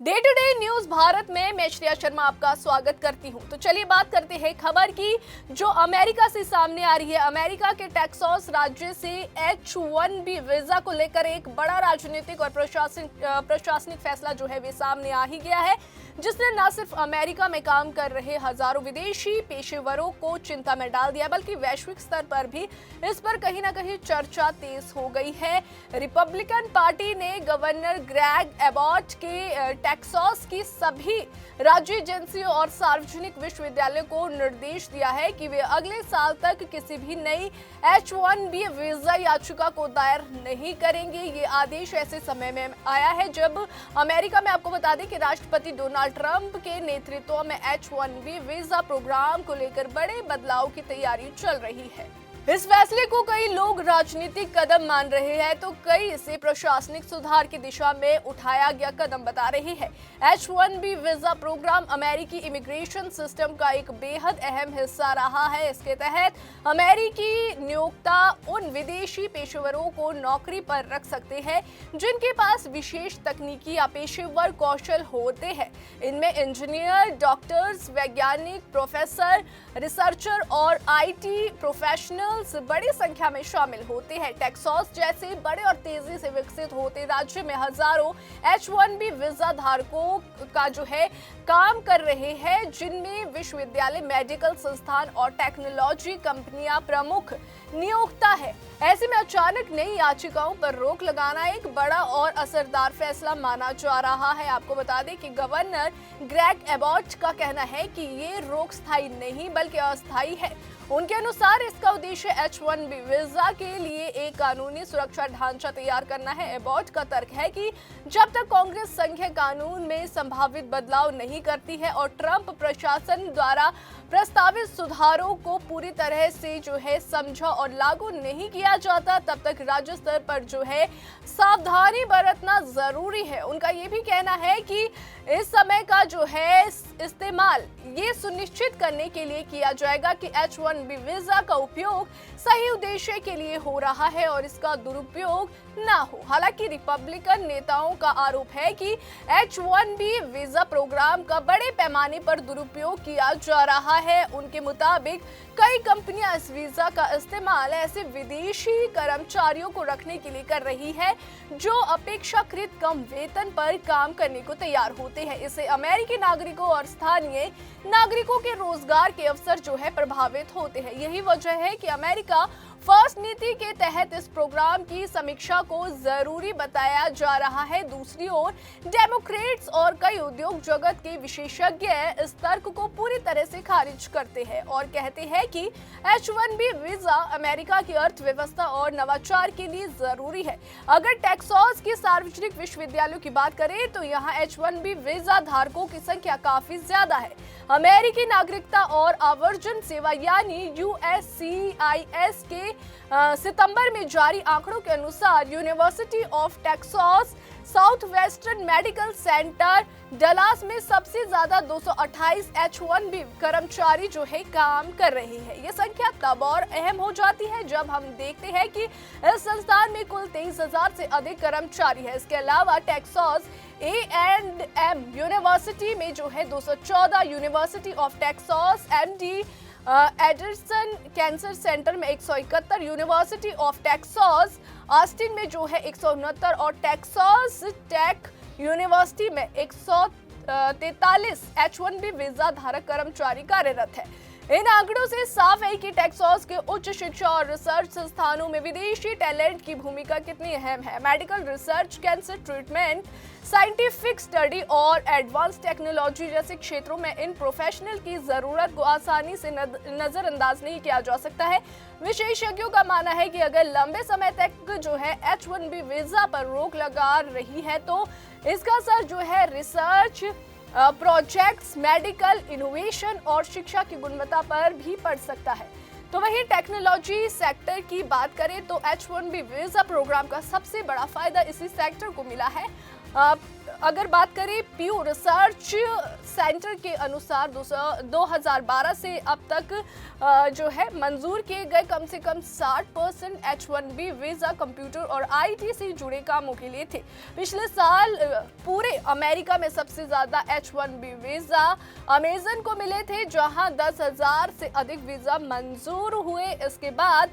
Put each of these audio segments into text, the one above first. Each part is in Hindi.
Day to day news Bharat में मैं श्रेया शर्मा आपका स्वागत करती हूं। तो चलिए बात करते हैं खबर की जो अमेरिका से सामने आ रही है। अमेरिका के टेक्सास राज्य से H-1B वीजा को लेकर एक बड़ा राजनीतिक और प्रशासनिक फैसला जो है वे सामने आ ही गया है, जिसने न सिर्फ अमेरिका में काम कर रहे हजारों विदेशी पेशेवरों को चिंता में डाल दिया, बल्कि वैश्विक स्तर पर भी इस पर कहीं ना कहीं चर्चा तेज हो गई है। रिपब्लिकन पार्टी ने गवर्नर ग्रेग एबॉट के टेक्सास की सभी राज्य एजेंसियों और सार्वजनिक विश्वविद्यालयों को निर्देश दिया है कि वे अगले साल तक किसी भी नई H-1B वीजा याचिका को दायर नहीं करेंगे। ये आदेश ऐसे समय में आया है जब अमेरिका में, आपको बता दें कि राष्ट्रपति डोनाल्ड ट्रंप के नेतृत्व में H-1B वीजा प्रोग्राम को लेकर बड़े बदलाव की तैयारी चल रही है। इस फैसले को कई लोग राजनीतिक कदम मान रहे हैं तो कई इसे प्रशासनिक सुधार की दिशा में उठाया गया कदम बता रहे हैं। H-1B वीजा प्रोग्राम अमेरिकी इमिग्रेशन सिस्टम का एक बेहद अहम हिस्सा रहा है। इसके तहत अमेरिकी नियोक्ता उन विदेशी पेशेवरों को नौकरी पर रख सकते हैं जिनके पास विशेष तकनीकी या पेशेवर कौशल होते हैं। इनमें इंजीनियर, डॉक्टर्स, वैज्ञानिक, प्रोफेसर, रिसर्चर और IT प्रोफेशनल बड़ी संख्या में शामिल होते हैं। टेक्सास जैसे बड़े और तेजी से विकसित होते राज्य में हजारों H-1B वीजा धारकों का जो है काम कर रहे हैं, जिनमें विश्वविद्यालय, मेडिकल संस्थान और टेक्नोलॉजी कंपनियां प्रमुख नियोक्ता है। ऐसे में अचानक नई याचिकाओं पर रोक लगाना एक बड़ा और असरदार फैसला माना जा रहा है। आपको बता दें कि गवर्नर ग्रेग एबॉट का कहना है कि ये रोक स्थायी नहीं बल्कि अस्थायी है। उनके अनुसार इसका उद्देश्य H-1B वीजा के लिए एक कानूनी सुरक्षा ढांचा तैयार करना है। एबॉट का तर्क है कि जब तक कांग्रेस संघीय कानून में संभावित बदलाव नहीं करती है और ट्रंप प्रशासन द्वारा प्रस्तावित सुधारों को पूरी तरह से जो है समझा और लागू नहीं किया जाता, तब तक राज्य स्तर पर जो है सावधानी बरतना जरूरी है। उनका ये भी कहना है कि इस समय का जो है इस्तेमाल ये सुनिश्चित करने के लिए किया जाएगा कि H-1B वीजा का उपयोग सही उद्देश्य के लिए हो रहा है और इसका दुरुपयोग ना हो। हालांकि रिपब्लिकन नेताओं का आरोप है कि H-1B वीजा प्रोग्राम का बड़े पैमाने पर दुरुपयोग किया जा रहा है। उनके मुताबिक कई कंपनियां इस वीजा का इस्तेमाल ऐसे विदेशी कर्मचारियों को रखने के लिए कर रही है जो अपेक्षाकृत कम वेतन पर काम करने को तैयार होते हैं। इससे अमेरिकी नागरिकों और स्थानीय नागरिकों के रोजगार के अवसर जो है प्रभावित होते हैं। यही वजह है कि अमेरिका फर्स्ट नीति के तहत इस प्रोग्राम की समीक्षा को जरूरी बताया जा रहा है। दूसरी ओर डेमोक्रेट्स और कई उद्योग जगत के विशेषज्ञ इस तर्क को पूरी तरह से खारिज करते हैं और कहते हैं कि H-1B वीजा अमेरिका की अर्थव्यवस्था और नवाचार के लिए जरूरी है। अगर टेक्सास के सार्वजनिक विश्वविद्यालयों की बात करें तो यहाँ H-1B वीजा धारकों की संख्या काफी ज्यादा है। अमेरिकी नागरिकता और आवर्जन सेवा यानी USCIS के सितंबर में जारी आंकड़ों के अनुसार university of Texas south western medical centre Dallas में सबसे ज्यादा 228 H-1B कर्मचारी जो है काम कर रहे हैं। ये संख्या तब और अहम हो जाती है जब हम देखते हैं कि इस संस्थान में कुल 23,000 से अधिक कर्मचारी है। इसके अलावा टेक्सास A&M यूनिवर्सिटी में जो है 214, university of Texas MD Anderson cancer centre में 171, यूनिवर्सिटी ऑफ टेक्सास ऑस्टिन में जो है 169 और टेक्सास टेक यूनिवर्सिटी में 143 H-1B वीजा धारक कर्मचारी कार्यरत है। इन आंकड़ों से साफ है कि टेक्सास के उच्च शिक्षा और रिसर्च संस्थानों में विदेशी टैलेंट की भूमिका कितनी अहम है। Medical research, cancer treatment, scientific study और एडवांस टेक्नोलॉजी जैसे क्षेत्रों में इन प्रोफेशनल की जरूरत को आसानी से नजरअंदाज नहीं किया जा सकता है। विशेषज्ञों का मानना है कि अगर लंबे समय तक जो है H-1B वीजा पर रोक लगा रही है तो इसका असर जो है रिसर्च प्रोजेक्ट्स, मेडिकल इनोवेशन और शिक्षा की गुणवत्ता पर भी पड़ सकता है। तो वहीं टेक्नोलॉजी सेक्टर की बात करें तो H-1B वीजा प्रोग्राम का सबसे बड़ा फायदा इसी सेक्टर को मिला है। अगर बात करें प्यू रिसर्च सेंटर के अनुसार 2012 से अब तक जो है मंजूर किए गए कम से कम 60% H1B वीजा कंप्यूटर और IT से जुड़े कामों के लिए थे। पिछले साल पूरे अमेरिका में सबसे ज्यादा H1B वीजा अमेजन को मिले थे, जहां 10,000 से अधिक वीजा मंजूर हुए। इसके बाद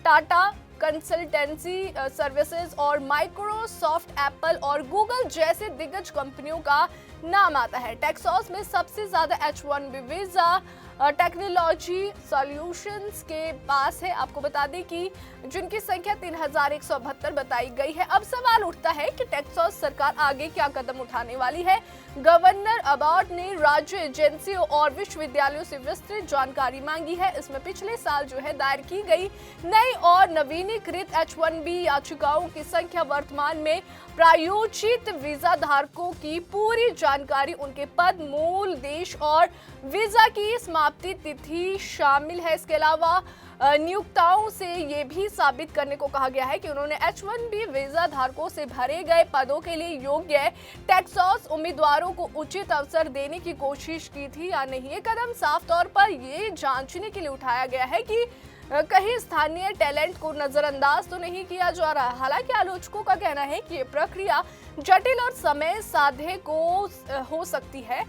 टाटा कंसल्टेंसी सर्विसेज और माइक्रोसॉफ्ट, एप्पल और गूगल जैसे दिग्गज कंपनियों का नाम आता है। टेक्सास में सबसे ज्यादा H1B वीजा टेक्नोलॉजी सॉल्यूशंस के पास है। आपको बता दें कि जिनकी संख्या 3,172 बताई गई है। अब सवाल उठता है कि टेक्सास सरकार आगे क्या कदम उठाने वाली है। गवर्नर अबॉट ने राज्य एजेंसियों और विश्वविद्यालयों से विस्तृत जानकारी मांगी है। इसमें पिछले साल जो है दायर की गई नई और नवीनीकृत H1B याचिकाओं की संख्या, वर्तमान में प्रायोजित वीजा धारकों की पूरी जानकारी, उनके पद, मूल देश और वीजा की समाप्ति तिथि शामिल है। इसके अलावा नियोक्ताओं से ये भी साबित करने को कहा गया है कि उन्होंने H1B वीजा धारकों से भरे गए पदों के लिए योग्य टेक्सास उम्मीदवारों को उचित अवसर देने की कोशिश की थी या नहीं। ये कदम साफ तौर पर ये जांचने के लिए उठाया गया है कि कहीं स्थानीय टैलेंट को नजरअंदाज तो नहीं किया जा रहा। हालांकि आलोचकों का कहना है कि ये प्रक्रिया जटिल और समय साध्य को हो सकती है,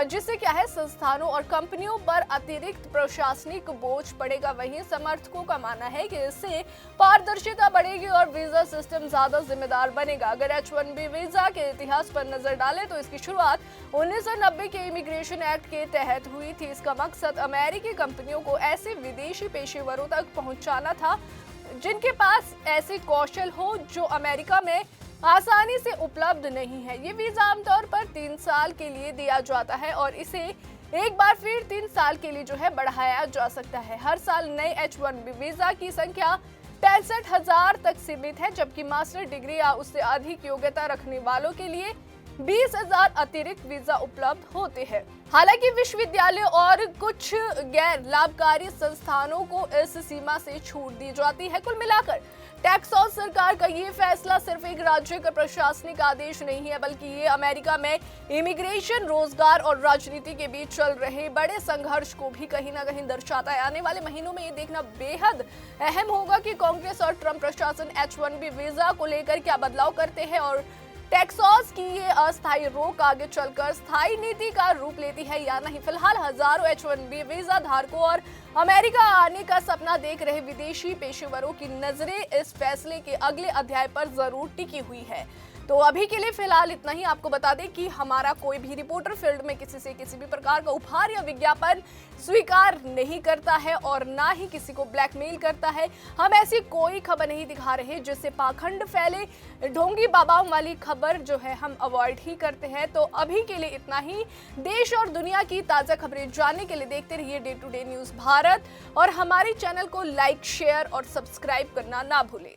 जिससे क्या है संस्थानों और कंपनियों पर अतिरिक्त प्रशासनिक बोझ पड़ेगा। वहीं समर्थकों का मानना है कि इससे पारदर्शिता बढ़ेगी और वीजा सिस्टम ज्यादा जिम्मेदार बनेगा। अगर H1B वीजा के इतिहास पर नजर डालें तो इसकी शुरुआत 1990 के इमिग्रेशन एक्ट के तहत हुई थी। इसका मकसद अमेरिकी कंपनियों को ऐसे विदेशी पेशेवरों तक पहुंचाना था जिनके पास ऐसे कौशल हो जो अमेरिका में आसानी से उपलब्ध नहीं है। ये वीजा आमतौर पर 3 साल के लिए दिया जाता है और इसे एक बार फिर 3 साल के लिए जो है बढ़ाया जा सकता है। हर साल नए H1B वीजा की संख्या 65,000 तक सीमित है, जबकि मास्टर डिग्री या उससे अधिक योग्यता रखने वालों के लिए 20,000 अतिरिक्त वीजा उपलब्ध होते हैं। हालांकि विश्वविद्यालय और कुछ गैर लाभकारी संस्थानों को इस सीमा से छूट दी जाती है। कुल मिलाकर टेक्सास सरकार का ये फैसला सिर्फ एक राज्य का प्रशासनिक आदेश नहीं है, बल्कि ये अमेरिका में इमिग्रेशन, रोजगार और राजनीति के बीच चल रहे बड़े संघर्ष को भी कहीं ना कहीं दर्शाता है। आने वाले महीनों में ये देखना बेहद अहम होगा कि कांग्रेस और ट्रंप प्रशासन H1B वीजा को लेकर क्या बदलाव करते हैं और टेक्सास की ये अस्थायी रोक आगे चलकर स्थायी नीति का रूप लेती है या नहीं। फिलहाल हजारों H1B वीजा धारकों और अमेरिका आने का सपना देख रहे विदेशी पेशेवरों की नजरें इस फैसले के अगले अध्याय पर जरूर टिकी हुई है। तो अभी के लिए फिलहाल इतना ही। आपको बता दें कि हमारा कोई भी रिपोर्टर फील्ड में किसी से किसी भी प्रकार का उपहार या विज्ञापन स्वीकार नहीं करता है और ना ही किसी को ब्लैकमेल करता है। हम ऐसी कोई खबर नहीं दिखा रहे जिससे पाखंड फैले। ढोंगी बाबाओं वाली खबर जो है हम अवॉइड ही करते हैं। तो अभी के लिए इतना ही। देश और दुनिया की ताजा खबरें जानने के लिए देखते रहिए day to day news Bharat और हमारे चैनल को लाइक, शेयर और सब्सक्राइब करना ना भूलें।